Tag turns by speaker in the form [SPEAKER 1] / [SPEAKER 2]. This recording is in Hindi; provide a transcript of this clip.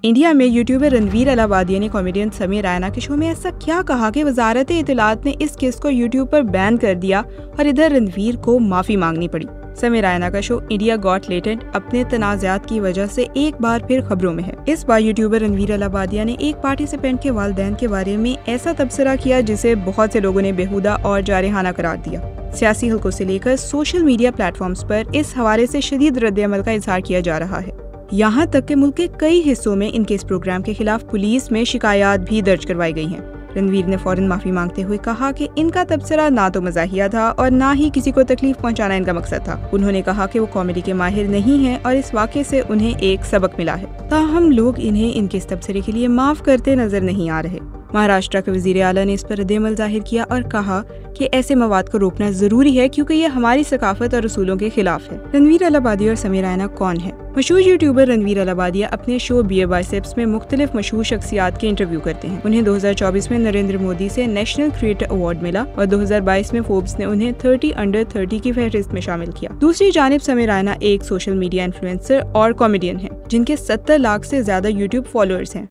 [SPEAKER 1] इंडिया में यूट्यूबर रणवीर अलाहाबादिया ने कॉमेडियन समीर रैना के शो में ऐसा क्या कहा कि वजारत इत्तलात ने इस केस को यूट्यूब पर बैन कर दिया और इधर रणवीर को माफी मांगनी पड़ी। समीर रैना का शो इंडिया गॉट लेटेंट अपने तनाज़ात की वजह से एक बार फिर खबरों में है। इस बार यूट्यूबर रणवीर अलाहाबादिया ने एक पार्टिसिपेंट के वालिदैन के बारे में ऐसा तबसरा किया जिसे बहुत से लोगों ने बेहुदा और जारहाना करार दिया। सियासी हलकों से लेकर सोशल मीडिया प्लेटफॉर्म्स पर इस हवाले से शदीद रद्द-ए-अमल का इजहार किया जा रहा है। यहाँ तक कि मुल्क के कई हिस्सों में इनके इस प्रोग्राम के खिलाफ पुलिस में शिकायत भी दर्ज करवाई गई हैं। रणवीर ने फौरन माफी मांगते हुए कहा कि इनका तबसरा ना तो मजाहिया था और ना ही किसी को तकलीफ पहुंचाना इनका मकसद था। उन्होंने कहा कि वो कॉमेडी के माहिर नहीं हैं और इस वाक़े से उन्हें एक सबक मिला है। ताहम लोग इन्हें इनके इस तबसरे के लिए माफ करते नजर नहीं आ रहे। महाराष्ट्र के वजीर आला ने इस पर रद्द-ए-अमल जाहिर किया और कहा कि ऐसे मवाद को रोकना जरूरी है क्योंकि ये हमारी सकाफत और उसूलों के खिलाफ है। रणवीर अलाहाबादिया और समीर रैना कौन है? मशहूर यूट्यूबर रणवीर अलाहाबादिया अपने शो बियर बाइसेप्स में मुख्तलिफ मशहूर शख्सियात के इंटरव्यू करते हैं। उन्हें 2024 में नरेंद्र मोदी से नेशनल क्रिएटर अवार्ड मिला और 2022 में फोर्ब्स ने उन्हें 30 अंडर 30 की फहरिस्त में शामिल किया। दूसरी जानिब समीर रैना एक सोशल मीडिया इन्फ्लुएंसर और कॉमेडियन है जिनके 70 लाख से ज्यादा यूट्यूब फॉलोअर्स हैं।